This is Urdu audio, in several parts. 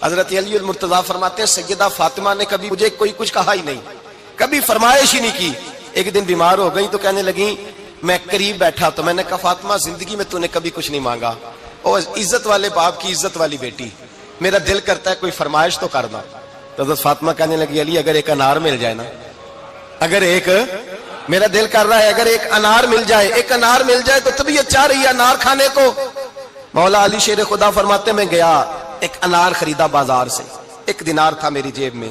حضرت علی المرتضیٰ فرماتے ہیں سیدہ فاطمہ نے کبھی مجھے کوئی کچھ کہا ہی نہیں، کبھی فرمائش ہی نہیں کی۔ ایک دن بیمار ہو گئی تو کہنے لگیں، میں قریب بیٹھا تو میں نے کہا فاطمہ زندگی میں تو نے کبھی کچھ نہیں مانگا، اور عزت والے باپ کی عزت والی بیٹی، میرا دل کرتا ہے کوئی فرمائش تو کرنا۔ تو حضرت فاطمہ کہنے لگی علی اگر ایک انار مل جائے نا، اگر ایک میرا دل کر رہا ہے اگر ایک انار مل جائے، ایک انار مل جائے تو طبیعت چاہ رہی ہے انار کھانے کو۔ مولا علی شیر خدا فرماتے میں گیا، ایک انار خریدا بازار سے، 1 دینار تھا میری جیب میں،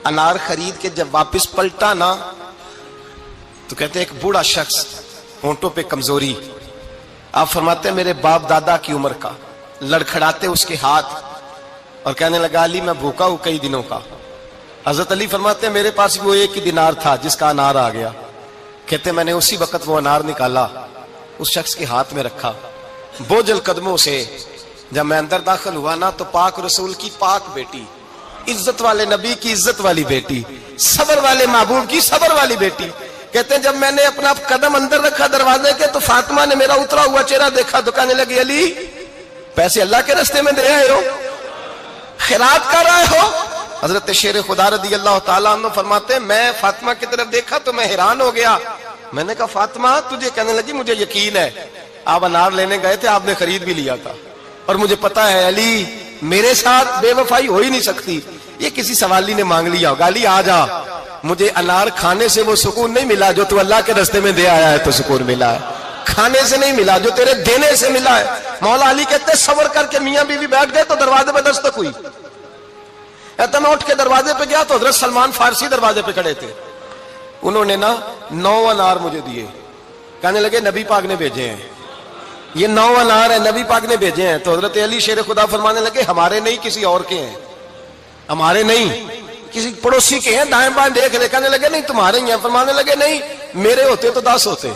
انار خرید کے جب واپس پلٹا نا تو کہتے ایک بوڑھا شخص، ہونٹوں پہ کمزوری، آپ فرماتے ہیں میرے باپ دادا کی عمر کا، لڑکھڑاتے اس کے ہاتھ اور کہنے لگا علی میں بھوکا ہوں کئی دنوں کا۔ حضرت علی فرماتے ہیں میرے پاس وہ 1 ہی دینار تھا جس کا انار آ گیا، کہتے میں نے اسی وقت وہ انار نکالا، اس شخص کے ہاتھ میں رکھا، بوجھل قدموں سے جب میں اندر داخل ہوا نا تو پاک رسول کی پاک بیٹی، عزت والے نبی کی عزت والی بیٹی، صبر والے محبوب کی صبر والی بیٹی، کہتے ہیں جب میں نے اپنا قدم اندر رکھا دروازے کے تو فاطمہ نے میرا اترا ہوا چہرہ دیکھا تو کہنے لگی علی پیسے اللہ کے راستے میں دے آئے ہو، خیرات کر رہے ہو؟ حضرت شیر خدا رضی اللہ تعالیٰ عنہ فرماتے ہیں میں فاطمہ کی طرف دیکھا تو میں حیران ہو گیا، میں نے کہا فاطمہ تجھے؟ کہنے لگی مجھے یقین ہے آپ انار لینے گئے تھے، آپ نے خرید بھی لیا تھا، اور مجھے پتا ہے علی میرے ساتھ بے وفائی ہو ہی نہیں سکتی، یہ کسی سوالی نے مانگ لیا ہوگا، علی آ جا، مجھے انار کھانے سے وہ سکون نہیں ملا جو تو اللہ کے راستے میں دے آیا ہے تو سکون ملا ہے، کھانے سے نہیں ملا جو تیرے دینے سے ملا ہے۔ مولا علی کہتے ہیں صبر کر کے میاں بیوی بیٹھ گئے تو دروازے پہ دستک ہوئی، کہتا میں اٹھ کے دروازے پہ گیا تو حضرت سلمان فارسی دروازے پہ کھڑے تھے، انہوں نے نا 9 انار مجھے دیے، کہنے لگے نبی پاک نے بھیجے ہیں، یہ 9 انار ہے نبی پاک نے بھیجے ہیں۔ تو حضرت علی شیر خدا فرمانے لگے ہمارے نہیں کسی اور کے ہیں، ہمارے نہیں کسی پڑوسی کے ہیں، دائیں بائیں دیکھ لے، کہنے لگے نہیں تمہارے ہی ہیں، فرمانے لگے نہیں میرے ہوتے تو 10 ہوتے،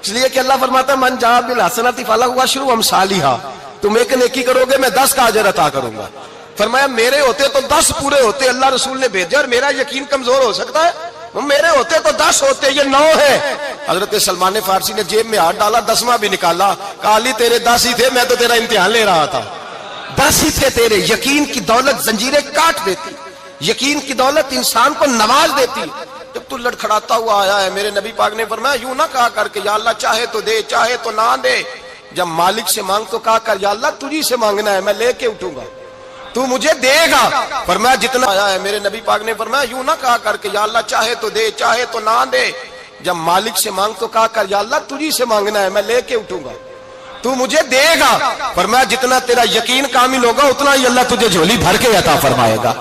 اس لیے کہ اللہ فرماتا ہے من جاء بالحسنۃ فلہ عشر امثالھا، تم ایک نیکی کرو گے میں 10 کا اجر عطا کروں گا۔ فرمایا میرے ہوتے تو 10 پورے ہوتے، اللہ رسول نے بھیجا اور میرا یقین کمزور ہو سکتا ہے؟ میرے ہوتے تو 10 ہوتے، یہ 9 ہے۔ حضرت سلمان فارسی نے جیب میں ہاتھ ڈالا، 10واں بھی نکالا، کہا علی تیرے 10 ہی تھے، میں تو تیرا امتحان لے رہا تھا، 10 ہی تھے تیرے۔ یقین کی دولت زنجیریں کاٹ دیتی، یقین کی دولت انسان کو نواز دیتی۔ جب تو لڑکھڑاتا ہوا آیا ہے، میرے نبی پاک نے فرمایا یوں نہ کہا کر کے یا اللہ چاہے تو دے چاہے تو نہ دے، جب مالک سے مانگ تو کہا کر یا اللہ تجھی سے مانگنا ہے، میں لے کے اٹھوں گا، تو مجھے دے گا۔ فرمایا جتنا آیا ہے، میرے نبی پاک نے فرمایا یوں نہ کہا کر کے یا اللہ چاہے تو دے چاہے تو نہ دے، جب مالک سے مانگ تو کہا کر یا اللہ تجھی سے مانگنا ہے، میں لے کے اٹھوں گا، تو مجھے دے گا۔ فرمایا جتنا تیرا یقین کامل ہوگا اتنا ہی اللہ تجھے جھولی بھر کے عطا فرمائے گا۔